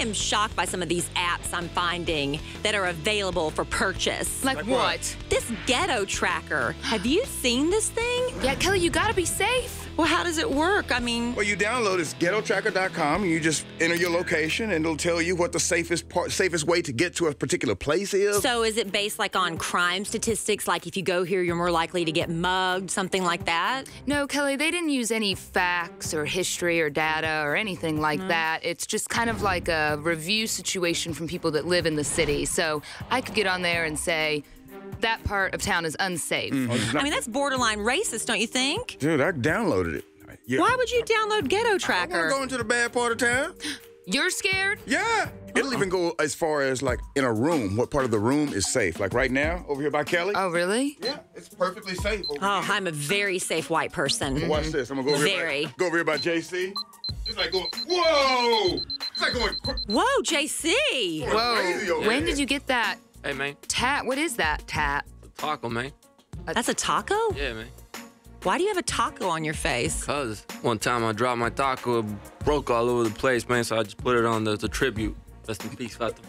am shocked by some of these apps I'm finding that are available for purchase. Like what? This Ghetto Tracker. Have you seen this thing? Yeah, Kelly, you gotta be safe. Well, how does it work? I mean... Well, you download it's ghettotracker.com, and you just enter your location, and it'll tell you what the safest way to get to a particular place is. So is it based like on crime statistics? Like if you go here, you're more likely to get mugged, something like that? No, Kelly, they didn't use any facts or history or data or anything like that. It's just kind of like a review situation from people that live in the city. So I could get on there and say, that part of town is unsafe. I mean, that's borderline racist, don't you think? Dude, I downloaded it. Yeah. Why would you download Ghetto I want Tracker? to go into the bad part of town. You're scared? Yeah. It'll even go as far as, like, in a room, what part of the room is safe. Like right now, over here by Kelly. Oh, really? Yeah, it's perfectly safe over Oh, here. I'm a very safe white person. Watch this. I'm going to go over Very. here. Go over here by JC. It's like going, whoa! It's like going Whoa, JC! crazy over When here. did you get that Hey, man. tat? What is that tat? Taco, man. That's a taco? Yeah, man. Why do you have a taco on your face? Cause one time I dropped my taco, it broke all over the place, man, so I just put it on the tribute. Rest in peace, Fatima.